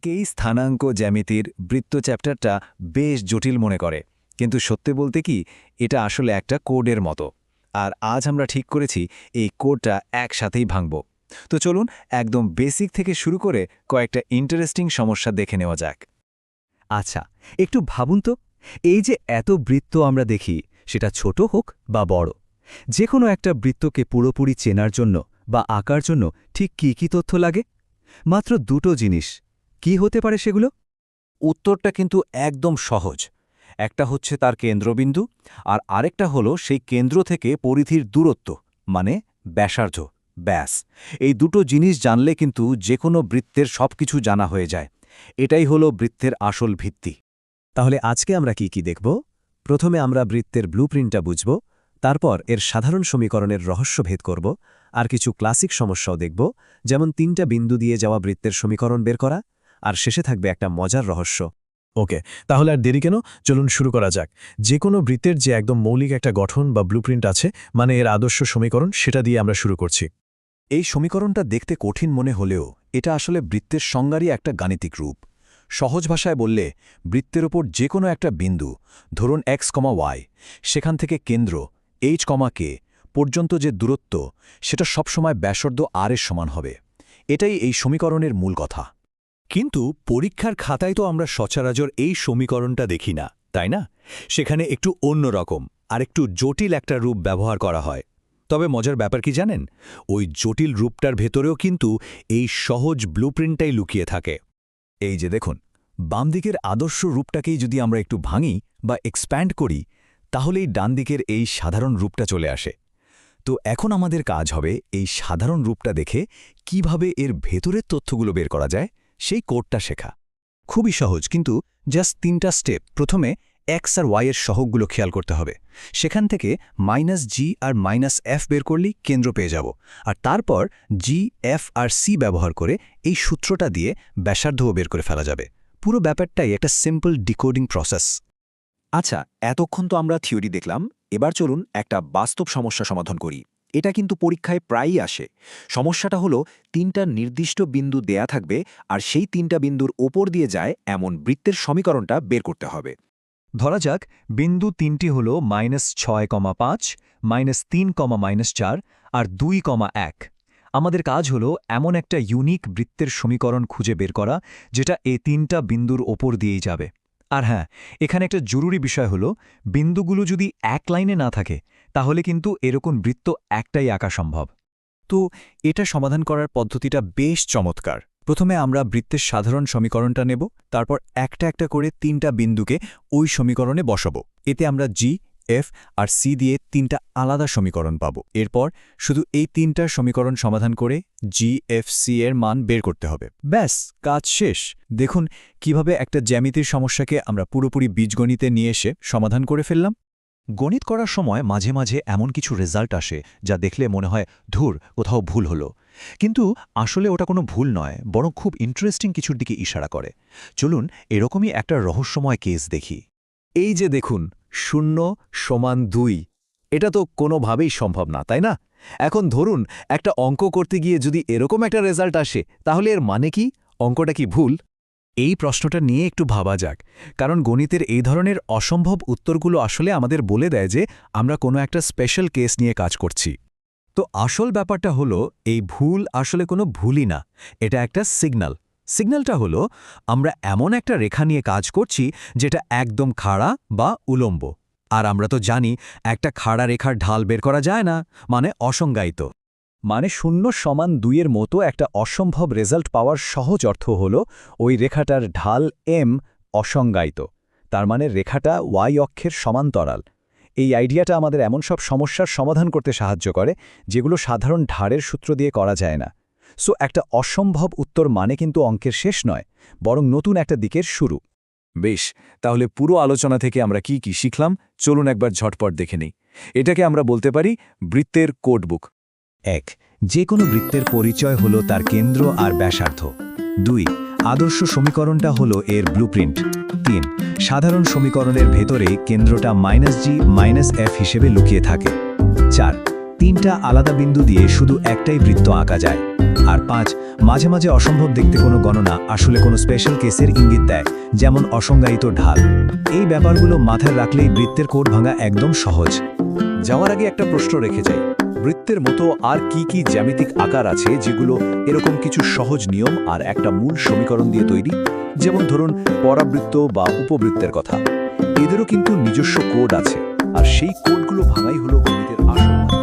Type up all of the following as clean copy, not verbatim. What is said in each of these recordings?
অনেকেই স্থানাঙ্ক জ্যামিতির বৃত্ত চ্যাপ্টারটা বেশ জটিল মনে করে, কিন্তু সত্যি বলতে কি এটা আসলে একটা কোডের মতো। আর আজ আমরা ঠিক করেছি এই কোডটা একসাথেই ভাঙব। তো চলুন একদম বেসিক থেকে শুরু করে কয়েকটা ইন্টারেস্টিং সমস্যা দেখে নেওয়া যাক। আচ্ছা, একটু ভাবুন তো, এই যে এত বৃত্ত আমরা দেখি, সেটা ছোট হোক বা বড়, যে কোনো একটা বৃত্তকে পুরোপুরি চেনার জন্য বা আঁকার জন্য ঠিক কি তথ্য লাগে? মাত্র দুটো জিনিস। কি হতে পারে সেগুলো? উত্তরটা কিন্তু একদম সহজ। একটা হচ্ছে তার কেন্দ্রবিন্দু, আর আরেকটা হলো সেই কেন্দ্র থেকে পরিধির দূরত্ব, মানে ব্যাসার্ধ, ব্যাস। এই দুটো জিনিস জানলে কিন্তু যে কোনো বৃত্তের সবকিছু জানা হয়ে যায়। এটাই হলো বৃত্তের আসল ভিত্তি। তাহলে আজকে আমরা কি দেখব? প্রথমে আমরা বৃত্তের ব্লুপ্রিন্টটা বুঝব, তারপর এর সাধারণ সমীকরণের রহস্য ভেদ করব, আর কিছু ক্লাসিক সমস্যাও দেখব, যেমন 3টা বিন্দু দিয়ে যাওয়া বৃত্তের সমীকরণ বের করা, আর শেষে থাকবে একটা মজার রহস্য। ওকে, তাহলে আর দেরি কেন, চলুন শুরু করা যাক। যে কোনো বৃত্তের যে একদম মৌলিক একটা গঠন বা ব্লুপ্রিন্ট আছে, মানে এর আদর্শ সমীকরণ, সেটা দিয়ে আমরা শুরু করছি। এই সমীকরণটা দেখতে কঠিন মনে হলেও এটা আসলে বৃত্তের সংজ্ঞারই একটা গাণিতিক রূপ। সহজ ভাষায় বললে, বৃত্তের ওপর যে কোনো একটা বিন্দু, ধরুন x, y, সেখান থেকে কেন্দ্র h, k পর্যন্ত যে দূরত্ব, সেটা সবসময় ব্যাসার্ধ r এর সমান হবে। এটাই এই সমীকরণের মূল কথা। কিন্তু পরীক্ষার খাতায় তো আমরা সচরাচর এই সমীকরণটা দেখি না, তাই না? সেখানে একটু অন্যরকম আর একটু জটিল একটা রূপ ব্যবহার করা হয়। তবে মজার ব্যাপার কি জানেন? ওই জটিল রূপটার ভেতরেও কিন্তু এই সহজ ব্লুপ্রিন্টটাই লুকিয়ে থাকে। এই যে দেখুন, বাম দিকের আদর্শ রূপটাকেই যদি আমরা একটু ভাঙি বা এক্সপ্যান্ড করি, তাহলেই ডান দিকের এই সাধারণ রূপটা চলে আসে। তো এখন আমাদের কাজ হবে এই সাধারণ রূপটা দেখে কিভাবে এর ভেতরের তথ্যগুলো বের করা যায়, সেই কোডটা শেখা। খুবই সহজ, কিন্তু জাস্ট 3টা স্টেপ। প্রথমে x আর y এর সহগগুলো খেয়াল করতে হবে। সেখান থেকে -g আর -f বের করলেই কেন্দ্র পেয়ে যাব, আর তারপর g, f আর c ব্যবহার করে এই সূত্রটা দিয়ে ব্যাসার্ধও বের করে ফেলা যাবে। পুরো ব্যাপারটাই একটা সিম্পল ডিকোডিং প্রসেস। আচ্ছা, এতক্ষণ তো আমরা থিওরি দেখলাম, এবার চলুন একটা বাস্তব সমস্যা সমাধান করি। এটা কিন্তু পরীক্ষায় প্রায়ই আসে। সমস্যাটা হলো 3টা নির্দিষ্ট বিন্দু দেয়া থাকবে, আর সেই 3টা বিন্দুর ওপর দিয়ে যায় এমন বৃত্তের সমীকরণটা বের করতে হবে। ধরা যাক বিন্দু 3টি হল -6,5, -3, -4 আর 2,1। আমাদের কাজ হলো এমন একটা ইউনিক বৃত্তের সমীকরণ খুঁজে বের করা, যেটা এই 3টা বিন্দুর ওপর দিয়েই যাবে। আর হ্যাঁ, এখানে একটা জরুরি বিষয় হলো, বিন্দুগুলো যদি এক লাইনে না থাকে, তাহলে কিন্তু এরকম বৃত্ত একটাই আঁকা সম্ভব। তো এটা সমাধান করার পদ্ধতিটা বেশ চমৎকার। প্রথমে আমরা বৃত্তের সাধারণ সমীকরণটা নেব, তারপর একটা একটা করে 3টা বিন্দুকে ওই সমীকরণে বসাবো। এতে আমরা g, f আর c দিয়ে 3টা আলাদা সমীকরণ পাবো। এরপর শুধু এই 3টার সমীকরণ সমাধান করে g, f, c এর মান বের করতে হবে। ব্যাস, কাজ শেষ। দেখুন কিভাবে একটা জ্যামিতির সমস্যাকে আমরা পুরোপুরি বীজগণিতে নিয়ে এসে সমাধান করে ফেললাম। গণিত করার সময় মাঝে মাঝে এমন কিছু রেজাল্ট আসে যা দেখলে মনে হয় ধুর, কোথাও ভুল হলো। কিন্তু আসলে ওটা কোনো ভুল নয়, বরং খুব ইন্টারেস্টিং কিছুর দিকে ইশারা করে। চলুন এরকমই একটা রহস্যময় কেস দেখি। এই যে দেখুন, 0 = 2। এটা তো কোনোভাবেই সম্ভব না, তাই না? এখন ধরুন একটা অঙ্ক করতে গিয়ে যদি এরকম একটা রেজাল্ট আসে, তাহলে এর মানে কি? অঙ্কটা কি ভুল? এই প্রশ্নটা নিয়ে একটু ভাবা যাক, কারণ গণিতের এই ধরনের অসম্ভব উত্তরগুলো আসলে আমাদের বলে দেয় যে আমরা কোনো একটা স্পেশাল কেস নিয়ে কাজ করছি। তো আসল ব্যাপারটা হলো, এই ভুল আসলে কোনো ভুলই না, এটা একটা সিগন্যাল। সিগন্যালটা হলো আমরা এমন একটা রেখা নিয়ে কাজ করছি যেটা একদম খাড়া বা উলম্ব। আর আমরা তো জানি একটা খাড়া রেখার ঢাল বের করা যায় না, মানে অসংজ্ঞায়িত। মানে 0 = 2 মতো একটা অসম্ভব রেজাল্ট পাওয়ার সহজ অর্থ হল ওই রেখাটার ঢাল m অসংজ্ঞায়িত। তার মানে রেখাটা y অক্ষের সমান্তরাল। এই আইডিয়াটা আমাদের এমন সব সমস্যার সমাধান করতে সাহায্য করে যেগুলো সাধারণ ঢালের সূত্র দিয়ে করা যায় না। সো একটা অসম্ভব উত্তর মানে কিন্তু অঙ্কের শেষ নয়, বরং নতুন একটা দিকের শুরু। বেশ, তাহলে পুরো আলোচনা থেকে আমরা কি শিখলাম, চলুন একবার ঝটপট দেখে নিই। এটাকে আমরা বলতে পারি বৃত্তের কোডবুক। 1. যে কোনো বৃত্তের পরিচয় হলো তার কেন্দ্র আর ব্যাসার্ধ। 2. আদর্শ সমীকরণটা হলো এর ব্লুপ্রিন্ট। 3. সাধারণ সমীকরণের ভেতরে কেন্দ্রটা -g, -f হিসেবে লুকিয়ে থাকে। 4. 3টা আলাদা বিন্দু দিয়ে শুধু একটাই বৃত্ত আঁকা যায়। আর 5, মাঝে মাঝে অসম্ভব দেখতে কোনো গণনা আসলে কোনো স্পেশাল কেসের ইঙ্গিত দেয়, যেমন অসংজ্ঞায়িত ঢাল। এই ব্যাপারগুলো মাথায় রাখলেই বৃত্তের কোড ভাঙা একদম সহজ। যাওয়ার আগে একটা প্রশ্ন রেখে যাই, বৃত্তের মতো আর কি কি জ্যামিতিক আকার আছে যেগুলো এরকম কিছু সহজ নিয়ম আর একটা মূল সমীকরণ দিয়ে তৈরি? যেমন ধরুন পরাবৃত্ত বা উপবৃত্তের কথা, এদেরও কিন্তু নিজস্ব কোড আছে, আর সেই কোডগুলো ভাঙাই হলো গণিতের আসল মজা।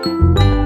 ধন্যবাদ